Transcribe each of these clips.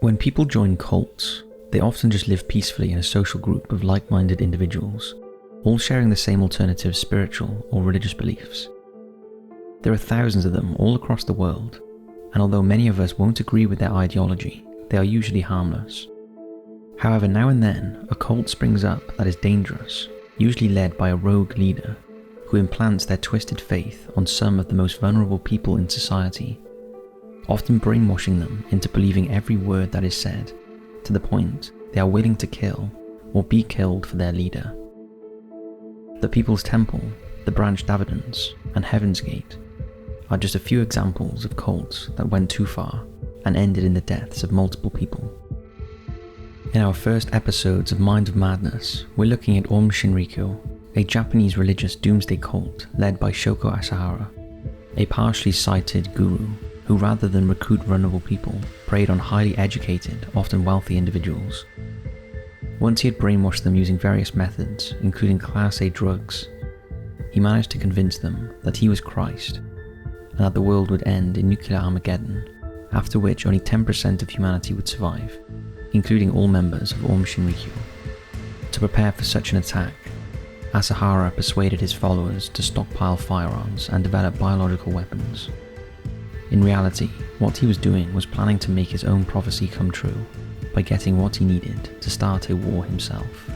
When people join cults, they often just live peacefully in a social group of like-minded individuals, all sharing the same alternative spiritual or religious beliefs. There are thousands of them all across the world, and although many of us won't agree with their ideology, they are usually harmless. However, now and then, a cult springs up that is dangerous, usually led by a rogue leader, who implants their twisted faith on some of the most vulnerable people in society, often brainwashing them into believing every word that is said, to the point they are willing to kill or be killed for their leader. The People's Temple, the Branch Davidans, and Heaven's Gate are just a few examples of cults that went too far and ended in the deaths of multiple people. In our first episodes of Minds of Madness, we're looking at Shinrikyo, a Japanese religious doomsday cult led by Shoko Asahara, a partially sighted guru who, rather than recruit vulnerable people, preyed on highly educated, often wealthy individuals. Once he had brainwashed them using various methods, including Class A drugs, he managed to convince them that he was Christ, and that the world would end in nuclear Armageddon, after which only 10% of humanity would survive, including all members of Shinrikyo. To prepare for such an attack, Asahara persuaded his followers to stockpile firearms and develop biological weapons. In reality, what he was doing was planning to make his own prophecy come true by getting what he needed to start a war himself.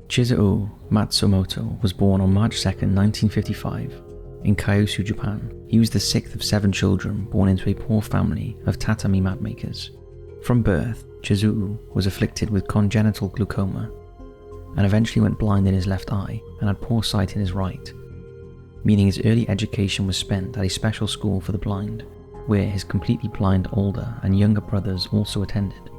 Chizuo Matsumoto was born on March 2, 1955, in Kyushu, Japan. He was the sixth of 7 children born into a poor family of tatami mat makers. From birth, Chizuo was afflicted with congenital glaucoma, and eventually went blind in his left eye and had poor sight in his right, meaning his early education was spent at a special school for the blind, where his completely blind older and younger brothers also attended.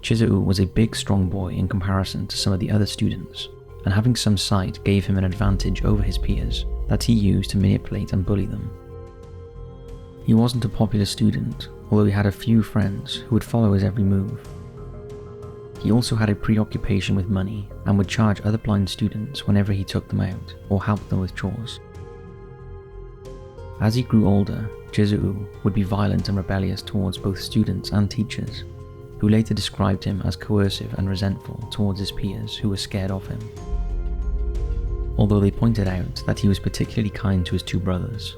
Chizuo was a big, strong boy in comparison to some of the other students, and having some sight gave him an advantage over his peers that he used to manipulate and bully them. He wasn't a popular student, although he had a few friends who would follow his every move. He also had a preoccupation with money and would charge other blind students whenever he took them out or helped them with chores. As he grew older, Chizuo would be violent and rebellious towards both students and teachers, who later described him as coercive and resentful towards his peers who were scared of him. Although they pointed out that he was particularly kind to his 2 brothers.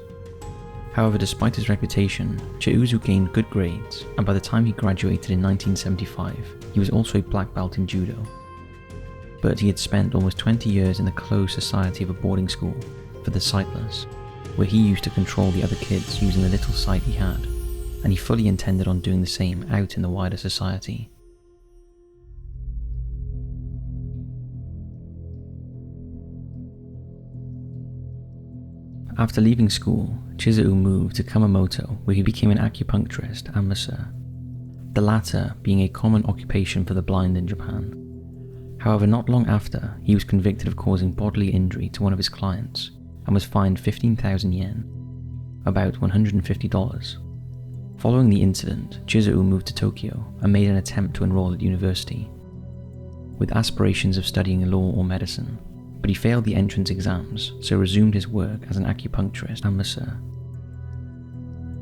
However, despite his reputation, Chizuo gained good grades, and by the time he graduated in 1975, he was also a black belt in judo. But he had spent almost 20 years in the closed society of a boarding school for the sightless, where he used to control the other kids using the little sight he had, and he fully intended on doing the same out in the wider society. After leaving school, Chizuo moved to Kumamoto, where he became an acupuncturist and masseur, the latter being a common occupation for the blind in Japan. However, not long after, he was convicted of causing bodily injury to one of his clients and was fined 15,000 yen, about $150. Following the incident, Chizuo moved to Tokyo and made an attempt to enroll at university, with aspirations of studying law or medicine, but he failed the entrance exams, so resumed his work as an acupuncturist and masseur.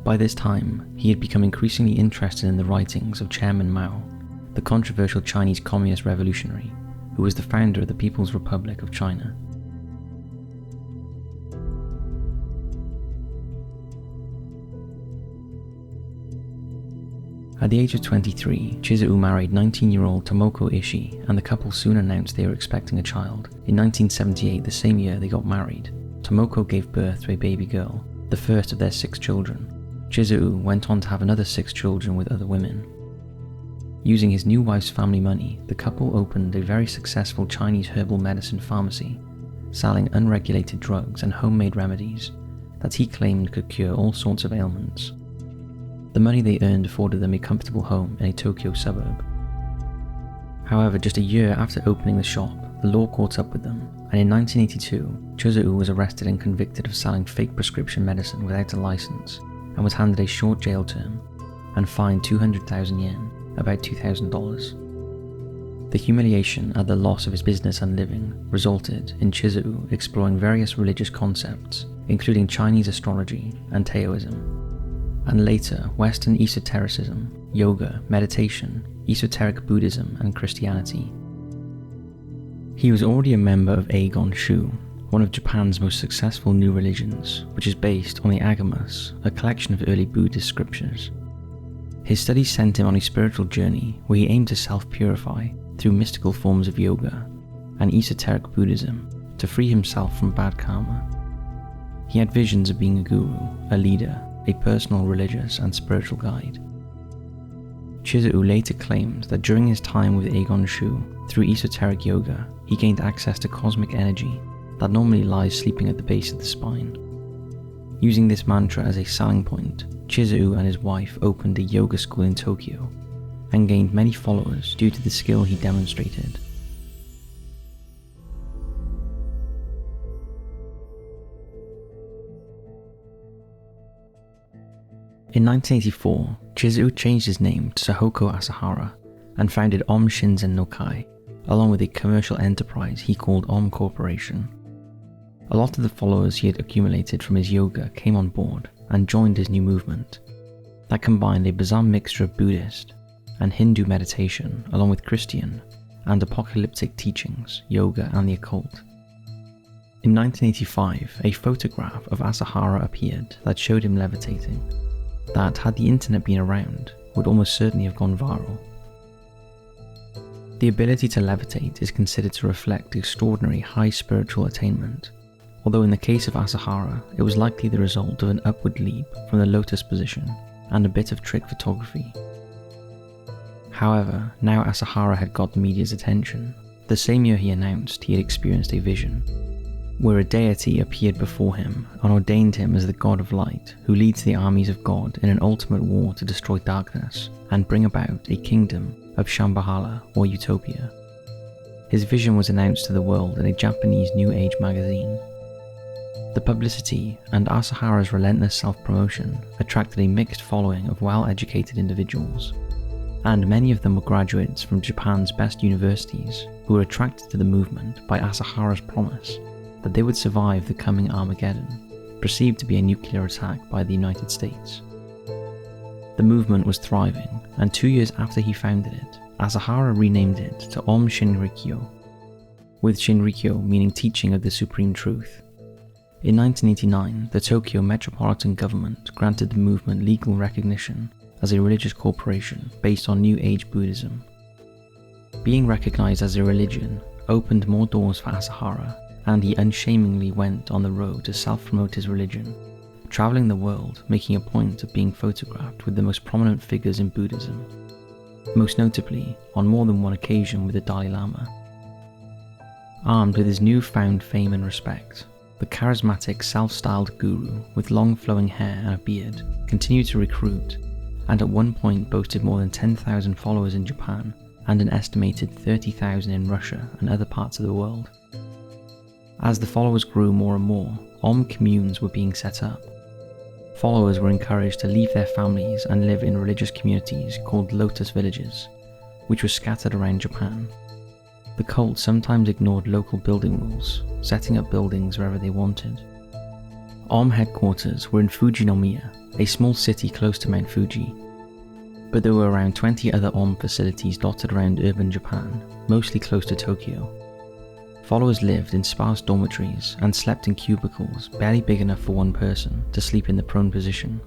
By this time, he had become increasingly interested in the writings of Chairman Mao, the controversial Chinese Communist revolutionary, who was the founder of the People's Republic of China. At the age of 23, Chizuo married 19-year-old Tomoko Ishii, and the couple soon announced they were expecting a child. In 1978, the same year they got married, Tomoko gave birth to a baby girl, the first of their 6 children, Chizuru went on to have another 6 children with other women. Using his new wife's family money, the couple opened a very successful Chinese herbal medicine pharmacy, selling unregulated drugs and homemade remedies that he claimed could cure all sorts of ailments. The money they earned afforded them a comfortable home in a Tokyo suburb. However, just a year after opening the shop, the law caught up with them, and in 1982, Chizuru was arrested and convicted of selling fake prescription medicine without a license, and was handed a short jail term and fined 200,000 yen, about $2,000. The humiliation at the loss of his business and living resulted in Chizuru exploring various religious concepts, including Chinese astrology and Taoism, and later Western esotericism, yoga, meditation, esoteric Buddhism, and Christianity. He was already a member of Eigon Shu, one of Japan's most successful new religions, which is based on the Agamas, a collection of early Buddhist scriptures. His studies sent him on a spiritual journey where he aimed to self-purify through mystical forms of yoga and esoteric Buddhism to free himself from bad karma. He had visions of being a guru, a leader, a personal religious and spiritual guide. Chizuru later claimed that during his time with Eigon Shu, through esoteric yoga, he gained access to cosmic energy that normally lies sleeping at the base of the spine. Using this mantra as a selling point, Chizuru and his wife opened a yoga school in Tokyo and gained many followers due to the skill he demonstrated. In 1984, Chizuru changed his name to Shoko Asahara and founded Om Shinzen no Kai, along with a commercial enterprise he called Om Corporation. A lot of the followers he had accumulated from his yoga came on board and joined his new movement that combined a bizarre mixture of Buddhist and Hindu meditation along with Christian and apocalyptic teachings, yoga and the occult. In 1985, a photograph of Asahara appeared that showed him levitating, that, had the internet been around, would almost certainly have gone viral. The ability to levitate is considered to reflect extraordinary high spiritual attainment, although in the case of Asahara, it was likely the result of an upward leap from the lotus position and a bit of trick photography. However, now Asahara had got the media's attention. The same year he announced he had experienced a vision, where a deity appeared before him and ordained him as the god of light who leads the armies of God in an ultimate war to destroy darkness and bring about a kingdom of Shambhala or Utopia. His vision was announced to the world in a Japanese New Age magazine. The publicity and Asahara's relentless self-promotion attracted a mixed following of well-educated individuals, and many of them were graduates from Japan's best universities who were attracted to the movement by Asahara's promise that they would survive the coming Armageddon, perceived to be a nuclear attack by the United States. The movement was thriving, and 2 years after he founded it, Asahara renamed it to Om Shinrikyo, with Shinrikyo meaning teaching of the supreme truth. In 1989, the Tokyo Metropolitan Government granted the movement legal recognition as a religious corporation based on New Age Buddhism. Being recognized as a religion opened more doors for Asahara, and he unshamingly went on the road to self-promote his religion, traveling the world making a point of being photographed with the most prominent figures in Buddhism, most notably on more than one occasion with the Dalai Lama. Armed with his newfound fame and respect, the charismatic self-styled guru with long flowing hair and a beard continued to recruit, and at one point boasted more than 10,000 followers in Japan and an estimated 30,000 in Russia and other parts of the world. As the followers grew more and more, Om communes were being set up. Followers were encouraged to leave their families and live in religious communities called lotus villages, which were scattered around Japan. The cult sometimes ignored local building rules, setting up buildings wherever they wanted. Om headquarters were in Fujinomiya, a small city close to Mount Fuji, but there were around 20 other Om facilities dotted around urban Japan, mostly close to Tokyo. Followers lived in sparse dormitories and slept in cubicles barely big enough for one person to sleep in the prone position.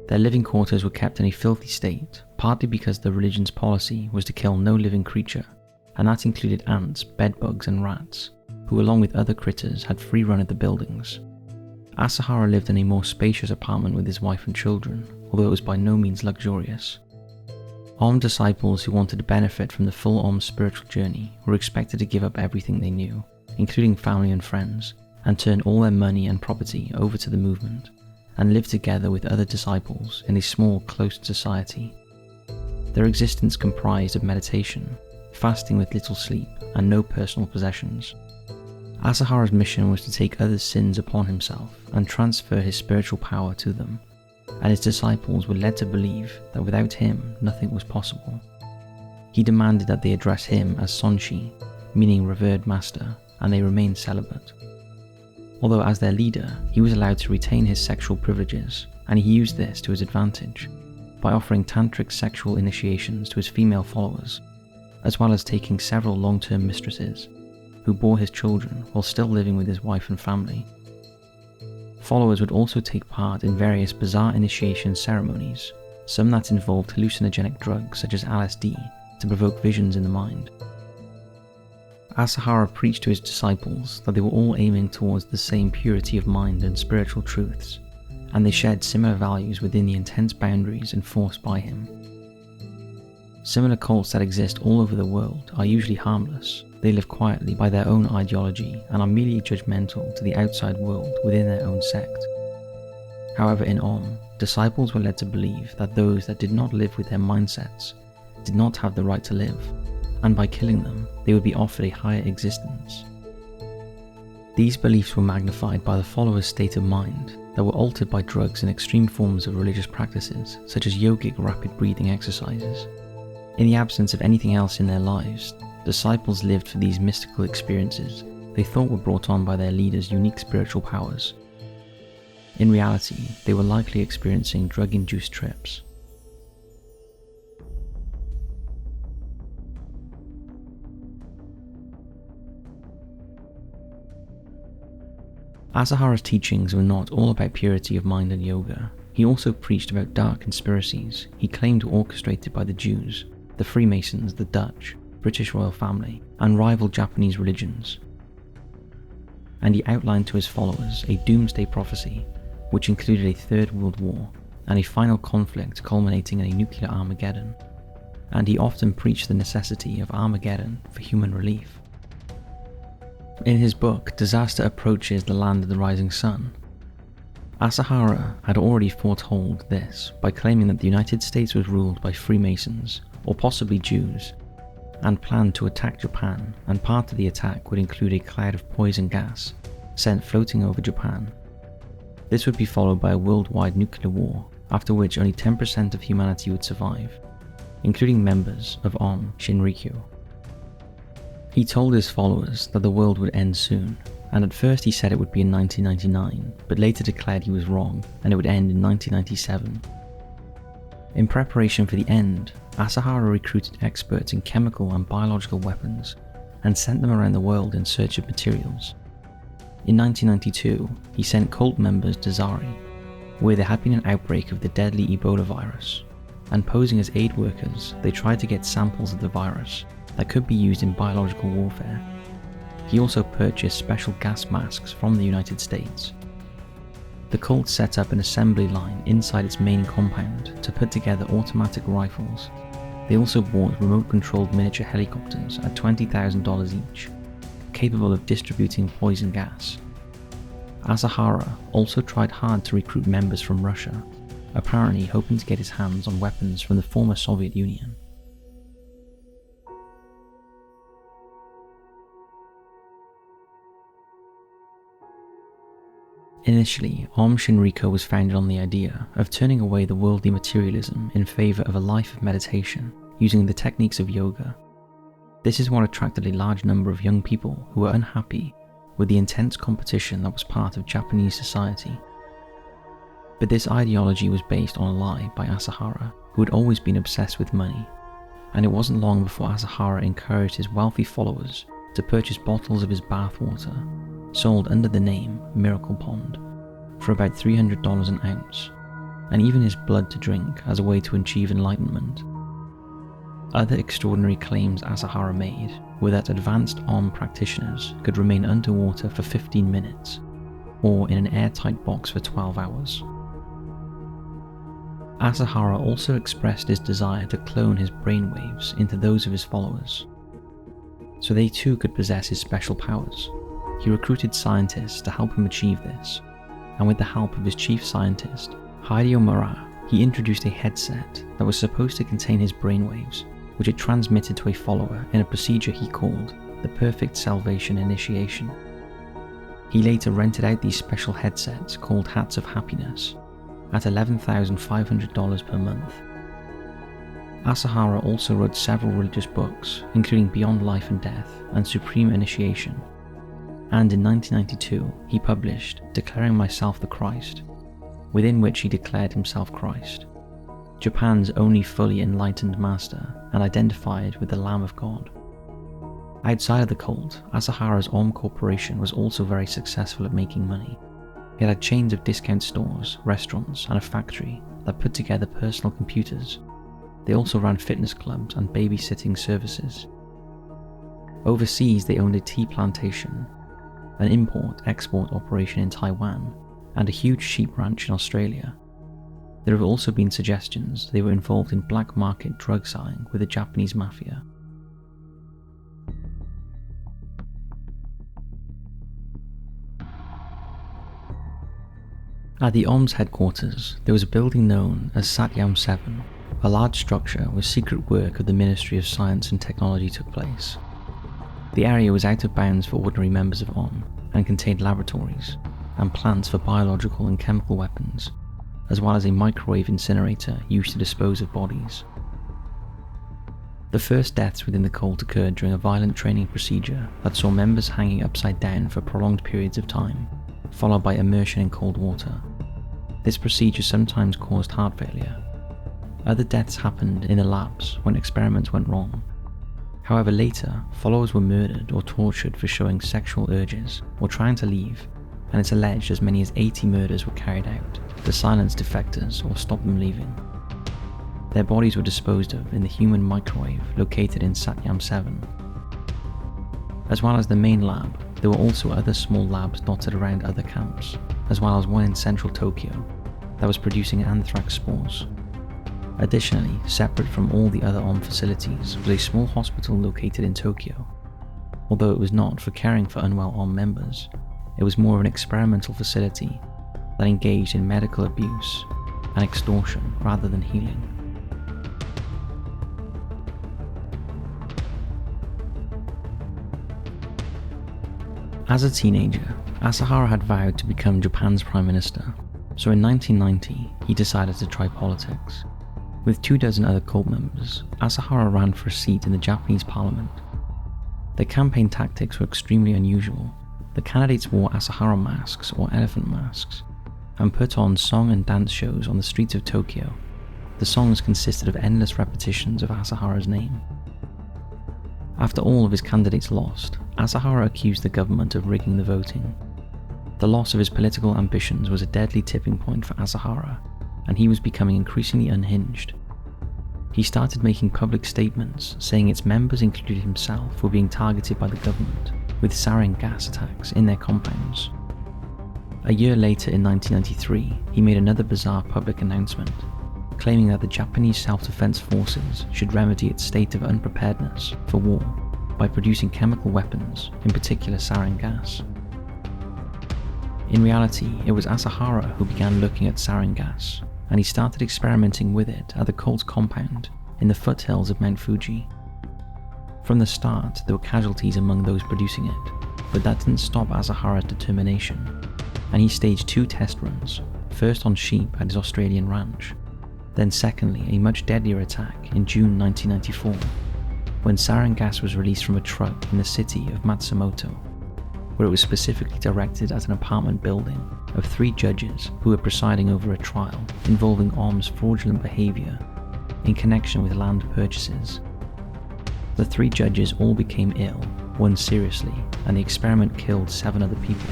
Their living quarters were kept in a filthy state, partly because the religion's policy was to kill no living creature, and that included ants, bedbugs and rats, who along with other critters had free run of the buildings. Asahara lived in a more spacious apartment with his wife and children, although it was by no means luxurious. Om disciples who wanted to benefit from the full Om spiritual journey were expected to give up everything they knew, including family and friends, and turn all their money and property over to the movement, and live together with other disciples in a small, close society. Their existence comprised of meditation, fasting with little sleep, and no personal possessions. Asahara's mission was to take others' sins upon himself and transfer his spiritual power to them, and his disciples were led to believe that without him nothing was possible. He demanded that they address him as Sonshi, meaning revered master, and they remained celibate. Although as their leader, he was allowed to retain his sexual privileges, and he used this to his advantage by offering tantric sexual initiations to his female followers, as well as taking several long-term mistresses who bore his children while still living with his wife and family. Followers would also take part in various bizarre initiation ceremonies, some that involved hallucinogenic drugs such as LSD to provoke visions in the mind. Asahara preached to his disciples that they were all aiming towards the same purity of mind and spiritual truths, and they shared similar values within the intense boundaries enforced by him. Similar cults that exist all over the world are usually harmless. They live quietly by their own ideology and are merely judgmental to the outside world within their own sect. However, in Om, disciples were led to believe that those that did not live with their mindsets did not have the right to live, and by killing them, they would be offered a higher existence. These beliefs were magnified by the followers' state of mind that were altered by drugs and extreme forms of religious practices such as yogic rapid breathing exercises. In the absence of anything else in their lives, disciples lived for these mystical experiences they thought were brought on by their leaders' unique spiritual powers. In reality, they were likely experiencing drug-induced trips. Asahara's teachings were not all about purity of mind and yoga. He also preached about dark conspiracies he claimed were orchestrated by the Jews, the Freemasons, the Dutch, British royal family, and rival Japanese religions. And he outlined to his followers a Doomsday prophecy, which included a Third World War and a final conflict culminating in a nuclear Armageddon. And he often preached the necessity of Armageddon for human relief. In his book, Disaster Approaches the Land of the Rising Sun, Asahara had already foretold this by claiming that the United States was ruled by Freemasons, or possibly Jews, and planned to attack Japan, and part of the attack would include a cloud of poison gas sent floating over Japan. This would be followed by a worldwide nuclear war, after which only 10% of humanity would survive, including members of Om Shinrikyo. He told his followers that the world would end soon, and at first he said it would be in 1999, but later declared he was wrong and it would end in 1997. In preparation for the end, Asahara recruited experts in chemical and biological weapons and sent them around the world in search of materials. In 1992, he sent cult members to Zari, where there had been an outbreak of the deadly Ebola virus, and posing as aid workers, they tried to get samples of the virus that could be used in biological warfare. He also purchased special gas masks from the United States. The cult set up an assembly line inside its main compound to put together automatic rifles. They also bought remote-controlled miniature helicopters at $20,000 each, capable of distributing poison gas. Asahara also tried hard to recruit members from Russia, apparently hoping to get his hands on weapons from the former Soviet Union. Initially, Om Shinrikyo was founded on the idea of turning away the worldly materialism in favour of a life of meditation using the techniques of yoga. This is what attracted a large number of young people who were unhappy with the intense competition that was part of Japanese society. But this ideology was based on a lie by Asahara, who had always been obsessed with money, and it wasn't long before Asahara encouraged his wealthy followers to purchase bottles of his bathwater, sold under the name Miracle Pond, for about $300 an ounce, and even his blood to drink as a way to achieve enlightenment. Other extraordinary claims Asahara made were that advanced Om practitioners could remain underwater for 15 minutes, or in an airtight box for 12 hours. Asahara also expressed his desire to clone his brainwaves into those of his followers, so they too could possess his special powers. He recruited scientists to help him achieve this, and with the help of his chief scientist, Hideo Mura, he introduced a headset that was supposed to contain his brainwaves, which it transmitted to a follower in a procedure he called the Perfect Salvation Initiation. He later rented out these special headsets called Hats of Happiness at $11,500 per month. Asahara also wrote several religious books, including Beyond Life and Death and Supreme Initiation, and in 1992 he published Declaring Myself the Christ, within which he declared himself Christ, Japan's only fully enlightened master, and identified with the Lamb of God. Outside of the cult, Asahara's Om Corporation was also very successful at making money. It had chains of discount stores, restaurants, and a factory that put together personal computers. They also ran fitness clubs and babysitting services. Overseas, they owned a tea plantation, an import-export operation in Taiwan, and a huge sheep ranch in Australia. There have also been suggestions they were involved in black market drug selling with the Japanese mafia. At the OMS headquarters, there was a building known as Satyam 7, a large structure where secret work of the Ministry of Science and Technology took place. The area was out of bounds for ordinary members of OM and contained laboratories and plants for biological and chemical weapons, as well as a microwave incinerator used to dispose of bodies. The first deaths within the cult occurred during a violent training procedure that saw members hanging upside down for prolonged periods of time, followed by immersion in cold water. This procedure sometimes caused heart failure. Other deaths happened in the labs when experiments went wrong. However, later, followers were murdered or tortured for showing sexual urges or trying to leave, and it's alleged as many as 80 murders were carried out to silence defectors or stop them leaving. Their bodies were disposed of in the human microwave located in Satyam 7. As well as the main lab, there were also other small labs dotted around other camps, as well as one in central Tokyo that was producing anthrax spores. Additionally, separate from all the other OM facilities was a small hospital located in Tokyo. Although it was not for caring for unwell OM members, it was more of an experimental facility that engaged in medical abuse and extortion rather than healing. As a teenager, Asahara had vowed to become Japan's Prime Minister, so in 1990 he decided to try politics. With 24 other cult members, Asahara ran for a seat in the Japanese parliament. Their campaign tactics were extremely unusual. The candidates wore Asahara masks or elephant masks, and put on song and dance shows on the streets of Tokyo. The songs consisted of endless repetitions of Asahara's name. After all of his candidates lost, Asahara accused the government of rigging the voting. The loss of his political ambitions was a deadly tipping point for Asahara, and he was becoming increasingly unhinged. He started making public statements saying its members, including himself, were being targeted by the government with sarin gas attacks in their compounds. A year later, in 1993, he made another bizarre public announcement, claiming that the Japanese self-defense forces should remedy its state of unpreparedness for war by producing chemical weapons, in particular sarin gas. In reality, it was Asahara who began looking at sarin gas, and he started experimenting with it at the cult's compound in the foothills of Mount Fuji. From the start, there were casualties among those producing it, but that didn't stop Asahara's determination, and he staged 2 test runs, first on sheep at his Australian ranch, then secondly a much deadlier attack in June 1994, when sarin gas was released from a truck in the city of Matsumoto, where it was specifically directed at an apartment building of 3 judges who were presiding over a trial involving OM's fraudulent behaviour in connection with land purchases. The 3 judges all became ill, one seriously, and the experiment killed 7 other people.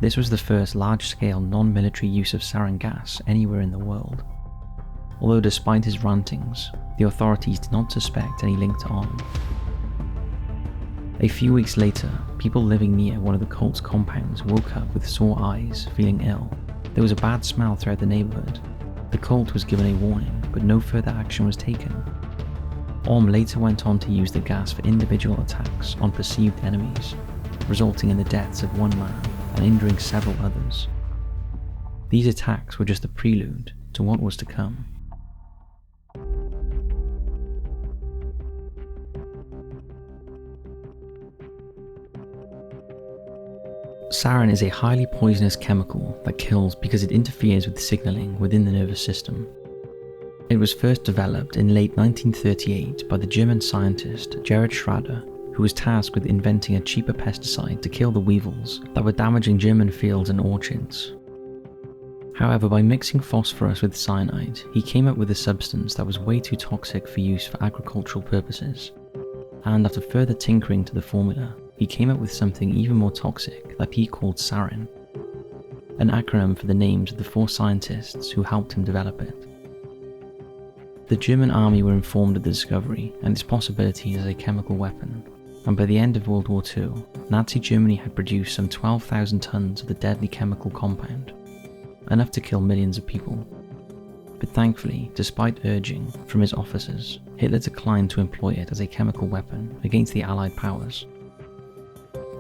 This was the first large-scale non-military use of sarin gas anywhere in the world. Although despite his rantings, the authorities did not suspect any link to OM. A few weeks later, people living near one of the cult's compounds woke up with sore eyes, feeling ill. There was a bad smell throughout the neighborhood. The cult was given a warning, but no further action was taken. Later went on to use the gas for individual attacks on perceived enemies, resulting in the deaths of one man and injuring several others. These attacks were just a prelude to what was to come. Sarin is a highly poisonous chemical that kills because it interferes with signaling within the nervous system. It was first developed in late 1938 by the German scientist Gerhard Schrader, who was tasked with inventing a cheaper pesticide to kill the weevils that were damaging German fields and orchards. However, by mixing phosphorus with cyanide, he came up with a substance that was way too toxic for use for agricultural purposes. And after further tinkering to the formula, he came up with something even more toxic that he called sarin, an acronym for the names of the 4 scientists who helped him develop it. The German army were informed of the discovery and its possibility as a chemical weapon, and by the end of World War II, Nazi Germany had produced some 12,000 tons of the deadly chemical compound, enough to kill millions of people. But thankfully, despite urging from his officers, Hitler declined to employ it as a chemical weapon against the Allied powers.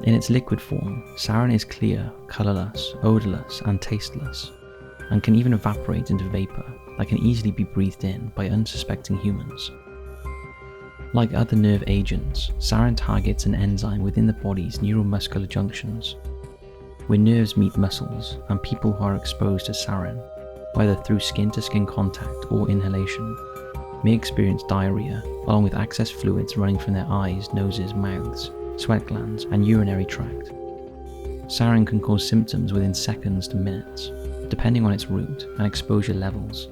In its liquid form, sarin is clear, colourless, odourless and tasteless, and can even evaporate into vapour that can easily be breathed in by unsuspecting humans. Like other nerve agents, sarin targets an enzyme within the body's neuromuscular junctions, where nerves meet muscles, and people who are exposed to sarin, whether through skin-to-skin contact or inhalation, may experience diarrhea, along with excess fluids running from their eyes, noses, mouths, sweat glands, and urinary tract. Sarin can cause symptoms within seconds to minutes, depending on its route and exposure levels,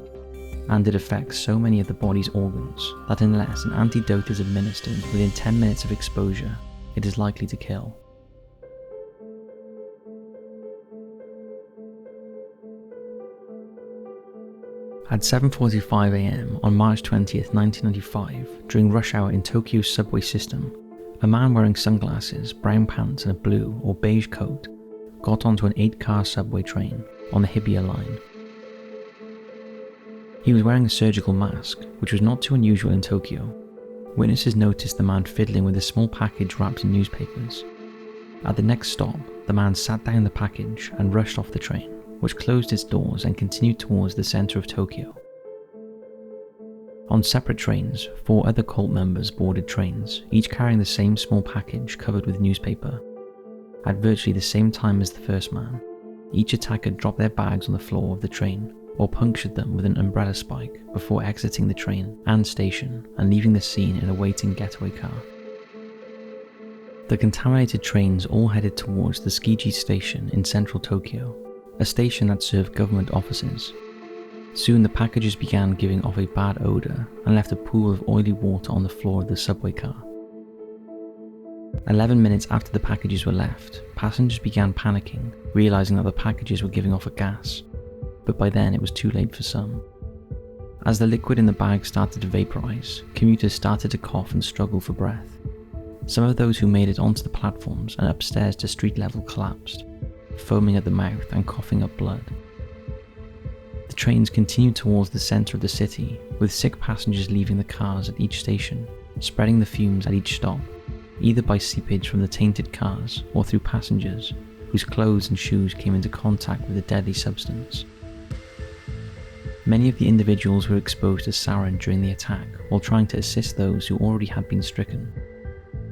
and it affects so many of the body's organs that unless an antidote is administered within 10 minutes of exposure, it is likely to kill. At 7:45 am on March 20th, 1995, during rush hour in Tokyo's subway system, a man wearing sunglasses, brown pants and a blue or beige coat got onto an 8-car subway train on the Hibiya line. He was wearing a surgical mask, which was not too unusual in Tokyo. Witnesses noticed the man fiddling with a small package wrapped in newspapers. At the next stop, the man sat down the package and rushed off the train, which closed its doors and continued towards the centre of Tokyo. On separate trains, 4 other cult members boarded trains, each carrying the same small package covered with newspaper. At virtually the same time as the first man, each attacker dropped their bags on the floor of the train or punctured them with an umbrella spike before exiting the train and station and leaving the scene in a waiting getaway car. The contaminated trains all headed towards the Tsukiji station in central Tokyo, a station that served government offices. Soon the packages began giving off a bad odour and left a pool of oily water on the floor of the subway car. 11 minutes after the packages were left, passengers began panicking, realising that the packages were giving off a gas, but by then it was too late for some. As the liquid in the bag started to vaporise, commuters started to cough and struggle for breath. Some of those who made it onto the platforms and upstairs to street level collapsed, foaming at the mouth and coughing up blood. The trains continued towards the centre of the city, with sick passengers leaving the cars at each station, spreading the fumes at each stop, either by seepage from the tainted cars or through passengers whose clothes and shoes came into contact with the deadly substance. Many of the individuals were exposed to sarin during the attack while trying to assist those who already had been stricken.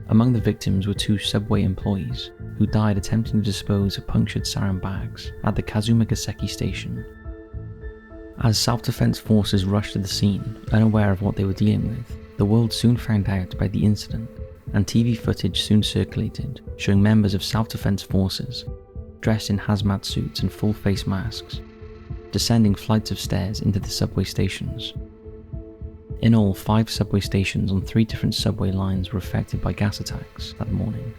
Among the victims were 2 subway employees who died attempting to dispose of punctured sarin bags at the Kazumagaseki station. As self-defense forces rushed to the scene, unaware of what they were dealing with, the world soon found out about the incident, and TV footage soon circulated showing members of self-defense forces, dressed in hazmat suits and full face masks, descending flights of stairs into the subway stations. In all, 5 subway stations on 3 different subway lines were affected by gas attacks that morning.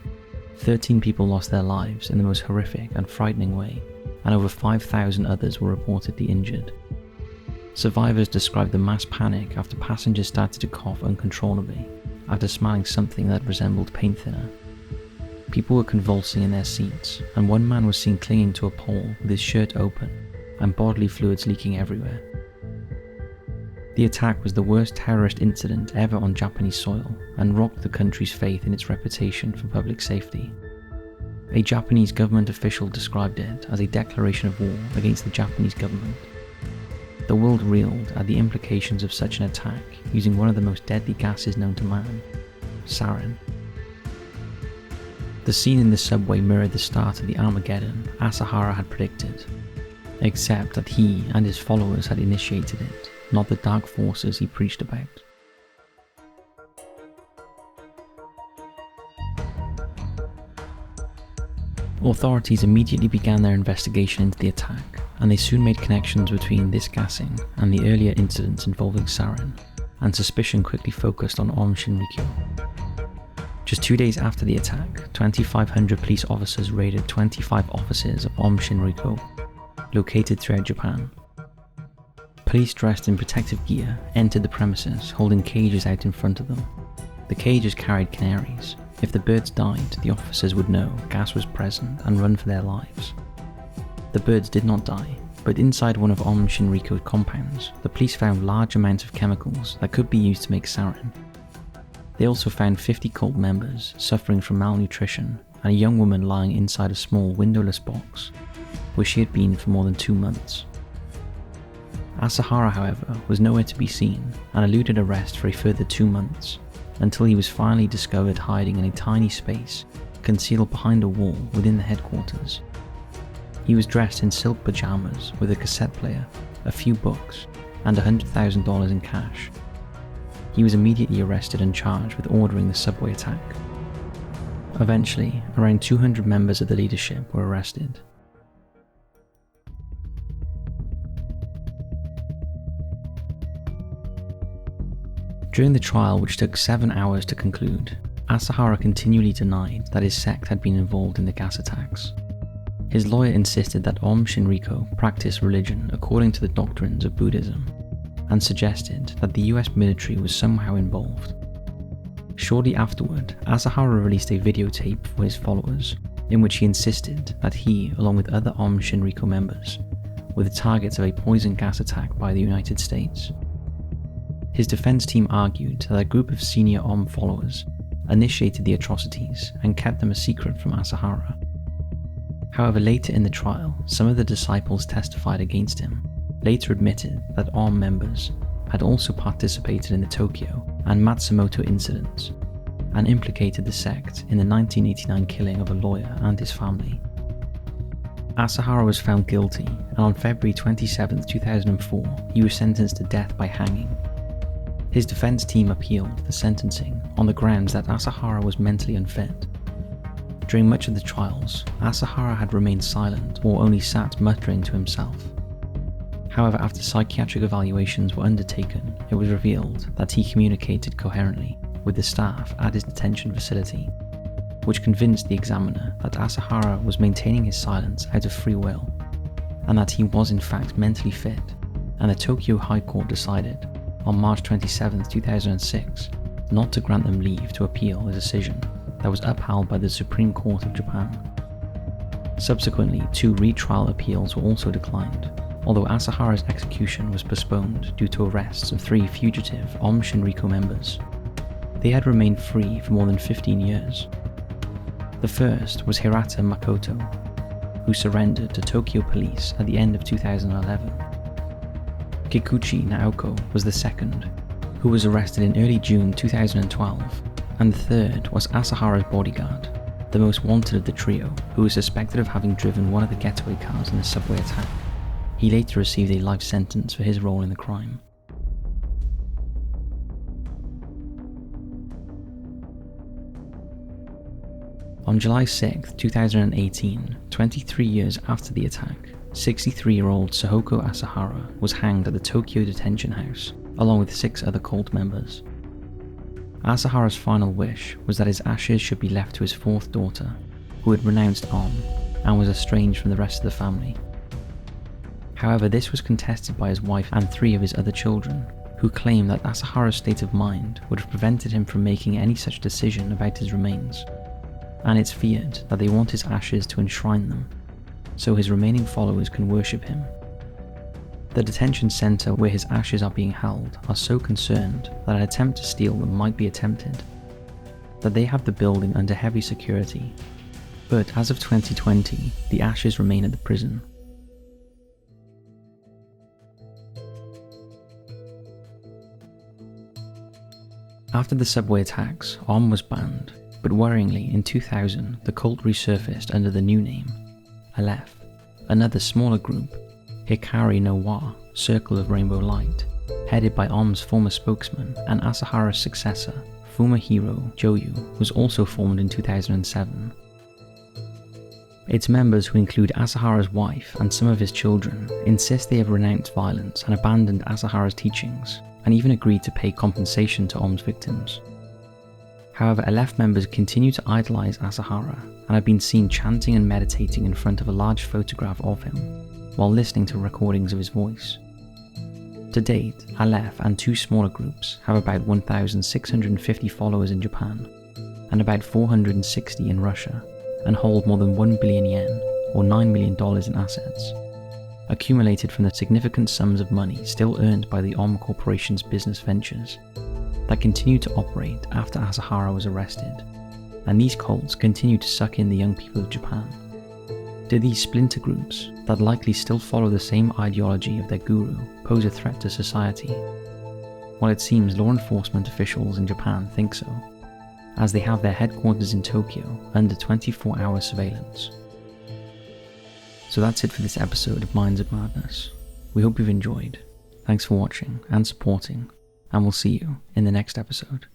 13 people lost their lives in the most horrific and frightening way, and over 5,000 others were reportedly injured. Survivors described the mass panic after passengers started to cough uncontrollably after smelling something that resembled paint thinner, People were convulsing in their seats, and one man was seen clinging to a pole with his shirt open and bodily fluids leaking everywhere. The attack was the worst terrorist incident ever on Japanese soil and rocked the country's faith in its reputation for public safety. A Japanese government official described it as a declaration of war against the Japanese government. The world reeled at the implications of such an attack using one of the most deadly gases known to man, sarin. The scene in the subway mirrored the start of the Armageddon Asahara had predicted, except that he and his followers had initiated it, not the dark forces he preached about. Authorities immediately began their investigation into the attack, and they soon made connections between this gassing and the earlier incidents involving sarin, and suspicion quickly focused on Shinrikyo. Just 2 days after the attack, 2,500 police officers raided 25 offices of Shinrikyo, located throughout Japan. Police dressed in protective gear entered the premises, holding cages out in front of them. The cages carried canaries. If the birds died, the officers would know gas was present and run for their lives. The birds did not die, but inside one of Shinrikyo's compounds, the police found large amounts of chemicals that could be used to make sarin. They also found 50 cult members suffering from malnutrition and a young woman lying inside a small windowless box, where she had been for more than 2 months. Asahara, however, was nowhere to be seen and eluded arrest for a further 2 months, until he was finally discovered hiding in a tiny space concealed behind a wall within the headquarters. He was dressed in silk pajamas with a cassette player, a few books, and $100,000 in cash. He was immediately arrested and charged with ordering the subway attack. Eventually, around 200 members of the leadership were arrested. During the trial, which took 7 hours to conclude, Asahara continually denied that his sect had been involved in the gas attacks. His lawyer insisted that Shinrikyo practiced religion according to the doctrines of Buddhism, and suggested that the US military was somehow involved. Shortly afterward, Asahara released a videotape for his followers, in which he insisted that he, along with other Shinrikyo members, were the targets of a poison gas attack by the United States. His defense team argued that a group of senior followers initiated the atrocities and kept them a secret from Asahara. However, later in the trial, some of the disciples testified against him, later admitted that members had also participated in the Tokyo and Matsumoto incidents, and implicated the sect in the 1989 killing of a lawyer and his family. Asahara was found guilty, and on February 27, 2004, he was sentenced to death by hanging. His defense team appealed the sentencing on the grounds that Asahara was mentally unfit. During much of the trials, Asahara had remained silent or only sat muttering to himself. However, after psychiatric evaluations were undertaken, it was revealed that he communicated coherently with the staff at his detention facility, which convinced the examiner that Asahara was maintaining his silence out of free will, and that he was in fact mentally fit, and the Tokyo High Court decided, on March 27, 2006, not to grant them leave to appeal a decision that was upheld by the Supreme Court of Japan. Subsequently, 2 retrial appeals were also declined, although Asahara's execution was postponed due to arrests of 3 fugitive Shinrikyo members. They had remained free for more than 15 years. The first was Hirata Makoto, who surrendered to Tokyo police at the end of 2011. Kikuchi Naoko was the second, who was arrested in early June 2012, and the third was Asahara's bodyguard, the most wanted of the trio, who was suspected of having driven one of the getaway cars in the subway attack. He later received a life sentence for his role in the crime. On July 6, 2018, 23 years after the attack, 63-year-old Shoko Asahara was hanged at the Tokyo detention house, along with 6 other cult members. Asahara's final wish was that his ashes should be left to his 4th daughter, who had renounced and was estranged from the rest of the family. However, this was contested by his wife and 3 of his other children, who claimed that Asahara's state of mind would have prevented him from making any such decision about his remains. and it's feared that they want his ashes to enshrine them, so his remaining followers can worship him. The detention center where his ashes are being held are so concerned that an attempt to steal them might be attempted, that they have the building under heavy security, but as of 2020, the ashes remain at the prison. After the subway attacks, Om was banned, but worryingly, in 2000, the cult resurfaced under the new name, Aleph, another smaller group, Hikari no Wa, Circle of Rainbow Light, headed by Om's former spokesman and Asahara's successor, Fumihiro Joyu, was also formed in 2007. Its members, who include Asahara's wife and some of his children, insist they have renounced violence and abandoned Asahara's teachings, and even agreed to pay compensation to Om's victims. However, Aleph members continue to idolize Asahara and have been seen chanting and meditating in front of a large photograph of him, while listening to recordings of his voice. To date, Aleph and two smaller groups have about 1,650 followers in Japan, and about 460 in Russia, and hold more than 1 billion yen, or $9 million in assets, accumulated from the significant sums of money still earned by the Om Corporation's business ventures, that continue to operate after Asahara was arrested, and these cults continue to suck in the young people of Japan. Do these splinter groups, that likely still follow the same ideology of their guru, pose a threat to society? Well, it seems law enforcement officials in Japan think so, as they have their headquarters in Tokyo under 24-hour surveillance. So that's it for this episode of Minds of Madness. We hope you've enjoyed. Thanks for watching and supporting, and we'll see you in the next episode.